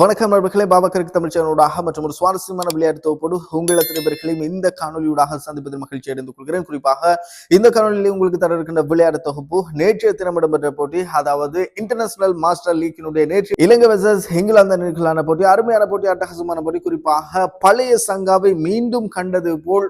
வணக்கம் நண்பர்களே, பாபாக்கருக்கு தமிழ் சேனலூடாக மற்றும் ஒரு சுவாரஸ்யமான விளையாட்டு தொகுப்போடு உங்கள் அத்தனை பேர்களையும் இந்த காணொலியூடாக சந்திப்பதில் மகிழ்ச்சி அடைந்து கொள்கிறேன். குறிப்பாக இந்த காணொலியில் உங்களுக்கு தர இருக்கின்ற விளையாட்டு தொகுப்பு நேற்றைய தினம் இடம்பெற்ற போட்டி, அதாவது இன்டர்நேஷனல் மாஸ்டர் லீக்கினுடைய நேற்று இலங்கை வெர்சஸ் இங்கிலாந்து அணிகளான போட்டி. அருமையான போட்டி, அட்டகாசமான போட்டி. குறிப்பாக பழைய சங்காவை மீண்டும் கண்டது போல்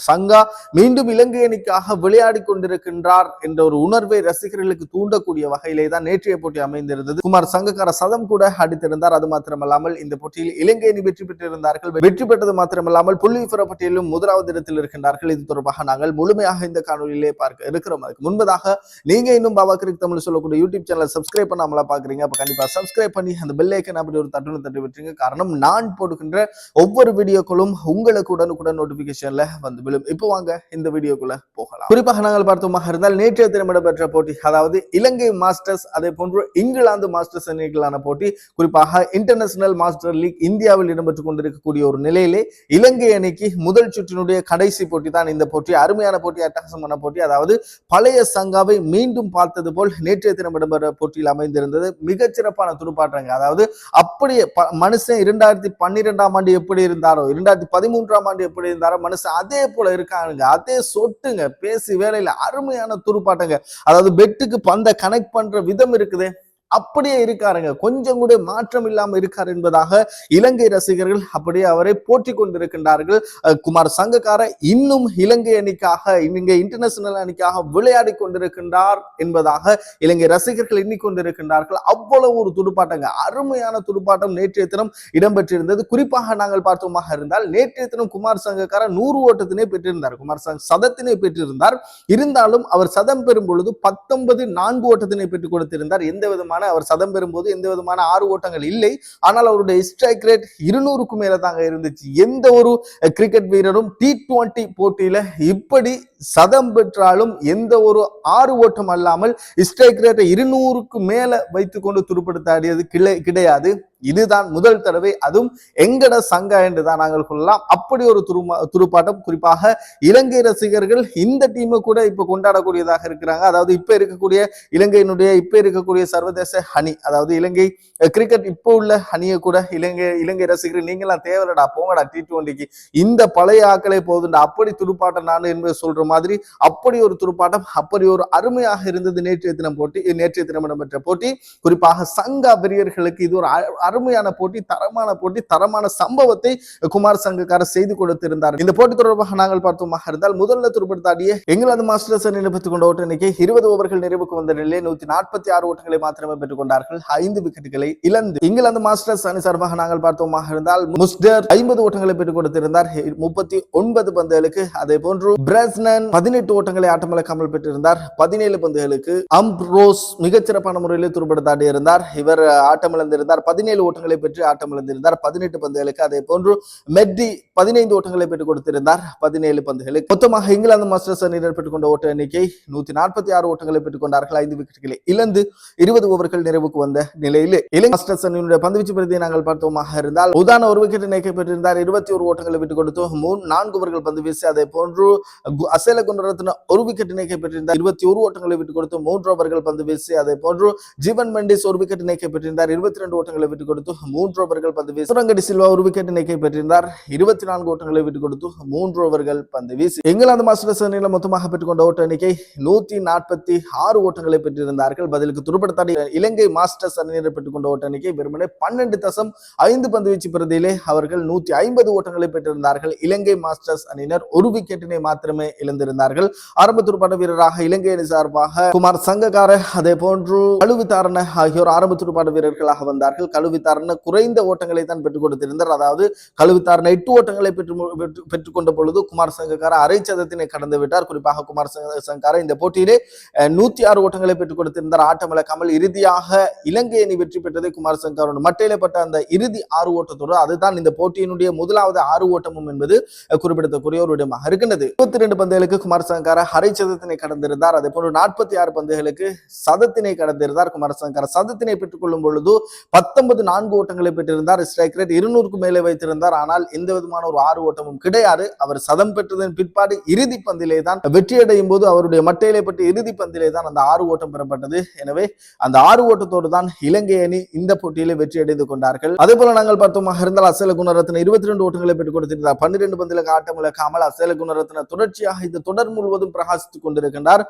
சங்கா மீண்டும் இலங்கை அணிக்காக விளையாடி கொண்டிருக்கின்றார் என்ற ஒரு உணர்வை ரசிகர்களுக்கு தூண்டக்கூடிய வகையிலே தான் நேற்றைய போட்டி அமைந்திருந்தது. குமார் சங்கக்கார சதம் கூட அடித்திருந்தார். அது மாத்திரமல்லாமல் இந்த போட்டியில் இலங்கை அணி வெற்றி பெற்றிருந்தார்கள். வெற்றி பெற்றது மாத்திரமல்லாமல் புள்ளி விவர பட்டியலிலும் முதலாவது இடத்தில் இருக்கின்றார்கள். இது தொடர்பாக நாங்கள் முழுமையாக இந்த காணொலியிலே பார்க்க இருக்கிறோம். அதுக்கு முன்பதாக நீங்க இன்னும் பாபாக்கருக்கு தமிழ் சொல்லக்கூடிய யூடியூப் சேனலை சப்ஸ்கிரைப் பண்ணாமலா பாக்குறீங்க, அப்ப கண்டிப்பா சப்ஸ்கிரைப் பண்ணி அந்த பெல் ஐக்கன் அப்படி ஒரு தட்டுன்னு தட்டி விட்டுருங்க. காரணம், நான் போடுகின்ற ஒவ்வொரு வீடியோக்களும் உங்களுக்கு உடனுக்குடன் நோட்டிபிகேஷன்ல வந்து விழும். இப்போ வாங்க இந்த வீடியோக்குள்ள போகலாம். குறிப்பாக நாங்கள் பார்த்தோமாக இருந்தால் நேற்றைய தினம் இடம்பெற்ற போட்டி, அதாவது இலங்கை மாஸ்டர்ஸ் அதே போன்று இங்கிலாந்து மாஸ்டர்ஸ் அணிகளான போட்டி. குறிப்பாக இன்டர்நேஷனல் மாஸ்டர் லீக் இந்தியாவில் இடம்பெற்றுக் கொண்டிருக்கக்கூடிய ஒரு நிலையிலே இலங்கை அணிக்கு முதல் சுற்றினுடைய கடைசி போட்டி தான் இந்த போட்டி. அருமையான போட்டி, அட்டகாசமான போட்டி. அதாவது பழைய சங்காவை மீண்டும் பார்த்தது போல் நேற்றைய தினம் இடம்பெற்ற போட்டியில் அமைந்திருந்தது. மிகச்சிறப்பான துடுப்பாட்டங்க. அதாவது அப்படியே மனுஷன் 2012ஆம் ஆண்டு எப்படி இருந்தாரோ, 2013ஆம் ஆண்டு எப்படி இருந்தாரோ, மனுஷன் அதே போல இருக்காங்க. அதே சொட்டுங்க, பேசி வேலையில அருமையான துடுப்பாட்டங்க. அதாவது பெட்டுக்கு பந்த கனெக்ட் பண்ற விதம் இருக்குது, அப்படியே இருக்காருங்க. கொஞ்சம் கூட மாற்றம் இல்லாம இருக்காரு என்பதாக இலங்கை ரசிகர்கள் அப்படியே அவரை போற்றி கொண்டிருக்கின்றார்கள். குமார் சங்கக்கார இன்னும் இலங்கை அணிக்காக, இலங்கை இன்டர்நேஷனல் அணிக்காக விளையாடி கொண்டிருக்கின்றார் என்பதாக இலங்கை ரசிகர்கள் எண்ணிக்கொண்டிருக்கின்றார்கள். அவ்வளவு ஒரு துடுப்பாட்டங்க, அருமையான துடுப்பாட்டம் நேற்றைய தினம் இடம்பெற்றிருந்தது. குறிப்பாக நாங்கள் பார்த்தோமாக இருந்தால் நேற்றைய தினம் குமார் சங்கக்கார 100 ஓட்டத்தினை பெற்றிருந்தார். குமார் சங்க சதத்தினை பெற்றிருந்தார். இருந்தாலும் அவர் சதம் பெறும் பொழுது 19 4 ஓட்டத்தினை பெற்றுக் கொடுத்திருந்தார். எந்த விதமான அவர் சதம் பெறும்போது எந்த விதமான 6 ஓட்டங்கள் இல்லை. ஆனால் அவருடைய ஸ்ட்ரைக் ரேட் 200க்கு மேல தாங்க இருந்துச்சு. எந்த ஒரு கிரிக்கெட் வீரரும் T20 போட்டியில இப்படி சதம் பெற்றாலும் எந்த ஒரு 6 ஓட்டம் அல்லாமல் ஸ்ட்ரைக் ரேட்டை 200க்கு மேல வைத்துக்கொண்டு துடுப்படுத்தாடியது கிடையாது. இதுதான் முதல் தடவை, அதுவும் எங்கட சங்கா என்று தான் நாங்கள் சொல்லலாம். அப்படி ஒரு துடுப்பாட்டம். குறிப்பாக இலங்கை ரசிகர்கள் இந்த டீமை கூட இப்ப கொண்டாடக்கூடியதாக இருக்கிறாங்க. அதாவது இப்ப இருக்கக்கூடிய இலங்கையினுடைய இப்ப இருக்கக்கூடிய சர்வதேச அணி, அதாவது இலங்கை கிரிக்கெட் இப்போ உள்ள அணியை கூட இலங்கை ரசிகர்கள் நீங்களாம் தேவைடா, போங்கடா T20க்கு, இந்த பழைய ஆக்களை போதுண்டா, அப்படி துடுப்பாட்டம் நான் என்பது சொல்ற மாதிரி அப்படி ஒரு துடுப்பாட்டம், அப்படி ஒரு அருமையாக இருந்தது நேற்றைய தினம் இடம்பெற்ற போட்டி. குறிப்பாக சங்கா வெறியர்களுக்கு இது ஒரு அருமையான போட்டி, தரமான போட்டி, தரமான சம்பவத்தை குமார் சங்கக்கார செய்து கொடுத்திருந்தார். இந்த போட்டி தொடர்பாக நாங்கள் பார்த்தோமாக இருந்தால் முதல்ல துடுப்படுத்தாடிய இங்கிலாந்து மாஸ்டர்ஸ் அணி பெற்றுக் கொண்ட ஓட்ட எண்ணிக்கை 20 ஓவர்கள் நிறைவுக்கு வந்த நிலையில் 146 ஓட்டங்களை மாத்திரமே பெற்றுக் கொண்டார்கள். 5 விக்கெட்டுகளை இழந்து இங்கிலாந்து மாஸ்டர்ஸ் அணி சார்பாக நாங்கள் பார்த்தோமாக இருந்தால் முஸ்டர் 50 ஓட்டங்களை பெற்றுக் கொடுத்திருந்தார் 39 பந்துகளுக்கு. அதே போன்று பிரஸ்னன் 18 ஓட்டங்களை ஆட்டமிழக்காமல் பெற்றிருந்தார் 17 பந்துகளுக்கு. அம்ப்ரோஸ் மிகச்சிறப்பான முறையில் துடுப்படுத்தாடி இருந்தார். இவர் ஆட்டமிழந்திருந்தார் 17 ஓட்டங்களை பெற்று ஆட்டமிழந்திருந்தார் 18 பந்துகளுக்கு. அதே போன்று மெட்டி 15 ஓட்டங்களை பெற்றுக் கொடுத்திருந்தார் 17 பந்துகளுக்கு. மொத்தமாக இங்கிலாந்து மாஸ்டர்ஸ் அணியினர் பெற்றுக் கொண்ட ஓட்ட எண்ணிக்கை 146 ஓட்டங்களை பெற்றுக் கொண்டார்கள். 5 விக்கெட்டுகளை இழந்து 20 ஓவர்கள் நிறைவுக்கு வந்த நிலையில் இலங்கை மாஸ்டர்ஸ் அணியினுடைய பந்துவீச்சு பிரதியை நாங்கள் பார்த்தோமாக இருந்தால் உதான 1 விக்கெட் இணைக்க பெற்றிருந்தார். 21 ஓட்டங்களை விட்டுக் கொடுத்து 4 ஓவர்கள் பந்து வீசி. அதே போன்று அசேல குண்டரத்ன 1 விக்கெட் இணைக்க பெற்றிருந்தார். 21 ஓட்டங்களை விட்டுக் கொடுத்து 3 ஓவர்கள் பந்து வீசி. அதே போன்று ஜீவன் மெண்டிஸ் 1 விக்கெட் இணைக்க பெற்றிருந்தார். 22 ஓட்டங்களை விட்டுக் கொடுத்து 3 ஓவர்கள் பந்து வீசி. சுரங்கடி சில்வா 1 விக்கெட் இணைக்க பெற்றிருந்தார். 24 ஓட்டங்களை விட்டுக் கொடுத்து 3 ஓவர்கள் பந்து வீசி. இங்கிலாந்து மாஸ்டர்ஸ் அணியில் மொத்தமாக பெற்றுக்கொண்ட ஓட்ட எண்ணிக்கை 146 ஓட்டங்களை பெற்றிருந்தார்கள். பதிலுக்கு துடுப்படுத்தாடி இலங்கை மாஸ்டர்ஸ் அணியினர் பெற்றுக்கொண்ட ஓட்ட எண்ணிக்கை வெறுமனே 12.5 பந்து வீச்சு பிரதியிலே அவர்கள் 150 ஓட்டங்களை பெற்றிருந்தார்கள். இலங்கை மாஸ்டர்ஸ் அணியினர் 1 விக்கெட்டினை மாத்திரமே இழந்திருந்தார்கள். ஆரம்ப துடுப்பாட்ட வீரராக இலங்கை அணி சார்பாக குமார் சங்கக்கார, அதே போன்று கழுவித்தாரண ஆகியோர் ஆரம்ப துடுப்பாட்ட வீரர்களாக வந்தார்கள். கழுவித்தாரண குறைந்த ஓட்டங்களை தான் பெற்றுக் கொடுத்திருந்தார். அதாவது கழுவித்தாரண 8 ஓட்டங்களை பெற்றுக் கொண்ட பொழுது குமார் சங்கக்கார அரை சதத்தினை கடந்து விட்டார். குறிப்பாக குமார் சங்கக்கார இந்த போட்டியிலே 106 ஓட்டங்களை பெற்றுக் கொடுத்திருந்தார் ஆட்டமிழக்காமல். இறுதியாக இலங்கை அணி வெற்றி பெற்றதை குமார் சங்கக்காரோட மட்டையிலப்பட்ட அந்த இறுதி 6 ஓட்டத்தோடு, அதுதான் இந்த போட்டியினுடைய முதலாவது 6 ஓட்டமும் என்பது குறிப்பிடத்தக்கூடிய ஒரு இடமாக இருக்கின்றது. 22 பந்துகளுக்கு குமார் சங்கக்கார அரை சதத்தினை கடந்திருந்தார். அதே போன்று 46 பந்துகளுக்கு சதத்தினை கடந்திருந்தார். குமார் சங்கக்கார சதத்தினை பெற்றுக் கொள்ளும் பொழுது 19 4 ஓட்டங்களை பெற்றிருந்தார். ஸ்ட்ரைக் ரேட் 200க்கு மேலே வைத்திருந்தார். ஆனால் எந்த விதமான ஒரு 6 ஓட்டமும் கிடையாது. அவர் சதம் பெற்றதன் பிற்பாடு இறுதி பந்திலே தான் வெற்றியடையும் போது அவருடைய மட்டையிலே பற்றி இறுதி பந்திலே தான் அந்த 6 ஓட்டம் பெறப்பட்டது. எனவே அந்த 6 ஓட்டத்தோடு தான் இலங்கை அணி இந்த போட்டியிலே வெற்றி அடைந்து கொண்டார்கள். அதே போல நாங்கள் பார்த்தோமாக இருந்தால் அசேல குணரத்ன 22 ஓட்டங்களை பெற்றுக் கொடுத்திருந்தார். 12 பந்தில ஆட்டம் இழக்காமல் அசேல குணரத்ன தொடர்ச்சியாக இந்த தொடர் முழுவதும் பிரகாசித்துக் கொண்டிருக்கின்றார்.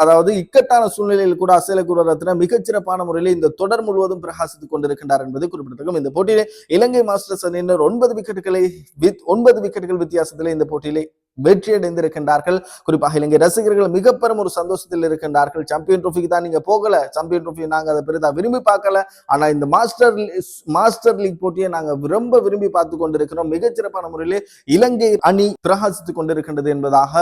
அதாவது இக்கட்டான சூழ்நிலையில் கூட அசேல குணரத்ன மிகச்சிறப்பான முறையில் இந்த தொடர் முழுவதும் பிரகாசித்துக் கொண்டிருக்கின்றார் என்பது குறிப்பிடத்தக்கம். இந்த போட்டியிலே இலங்கை மாஸ்டர்ஸ் அணியினர் 9 விக்கெட்டுகள் வித்தியாசத்திலே இந்த போட்டியிலே வெற்றி அடைந்திருக்கின்றார்கள். குறிப்பாக இலங்கை ரசிகர்கள் மிக பெரும் ஒரு சந்தோஷத்தில் இருக்கின்றார்கள். சாம்பியன் ட்ரோஃபிக்கு தான் நீங்க போகல, சாம்பியன் ட்ரோஃபி நாங்க அதை பெரிதா விரும்பி பார்க்கல, ஆனா இந்த மாஸ்டர் லீக் போட்டியை நாங்க ரொம்ப விரும்பி பார்த்து கொண்டிருக்கிறோம். மிகச்சிறப்பான முறையிலே இலங்கை அணி பிரகாசித்துக் கொண்டிருக்கின்றது என்பதாக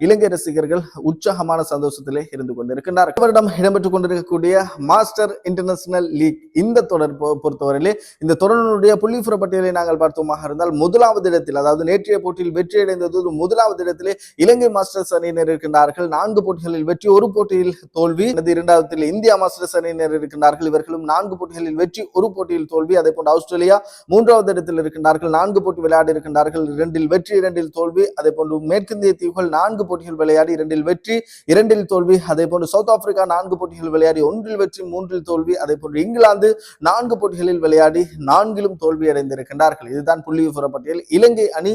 இலங்கை ரசிகர்கள் உற்சாகமான சந்தோஷத்திலே இருந்து கொண்டிருக்கின்றார்கள். வருடம் இடம்பெற்றுக் கொண்டிருக்கக்கூடிய மாஸ்டர் இன்டர்நேஷனல் லீக் இந்த தொடர் பொறுத்தவரையிலே இந்த தொடரினுடைய புள்ளிபுற பட்டியலை நாங்கள் பார்த்தோமாக இருந்தால் முதலாவது இடத்தில், அதாவது நேற்றைய போட்டியில் வெற்றி அடைந்தது முதலாவது இடத்திலே இலங்கை மாஸ்டர்ஸ் அணியினர் இருக்கின்றார்கள். 4 போட்டிகளில் வெற்றி, 1 போட்டியில் தோல்வி. இரண்டாவதில் இந்தியா மாஸ்டர்ஸ் அணியினர் இருக்கின்றார்கள். இவர்களும் 4 போட்டிகளில் வெற்றி, 1 போட்டியில் தோல்வி. அதே போன்று ஆஸ்திரேலியா 3வது இடத்தில் இருக்கின்றார்கள். 4 போட்டி விளையாடி இருக்கின்றார்கள், 2இல் வெற்றி, 2இல் தோல்வி. அதே போன்று மேற்கிந்திய தீவுகள் 4 போட்டிகள் விளையாடி 2இல் வெற்றி, 2இல் தோல்வி. அதே போன்று சவுத் ஆப்பிரிக்கா 4 போட்டிகள் விளையாடி 1இல் வெற்றி, 3இல் தோல்வி. அதே போன்று இங்கிலாந்து 4 போட்டிகளில் விளையாடி 4இலும் தோல்வி அடைந்திருக்கின்றார்கள். இதுதான் புள்ளிவிவர பட்டியல். இலங்கை அணி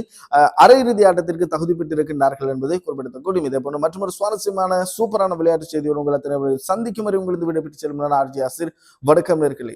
அரையிறுதி ஆட்டத்திற்கு தகுதி பெற்றிருக்கின்றார்கள் என்பதை குறிப்பிடத்தக்கோடும். இதே போன்று மற்றொரு சுவாரஸ்யமான சூப்பரான விளையாட்டு செய்தியோடு உங்களை சந்திக்கும் வரை உங்களது விடைபெற்று செல்லும் ஆர்ஜி ஆசிர். வணக்கம் நேயர்களே.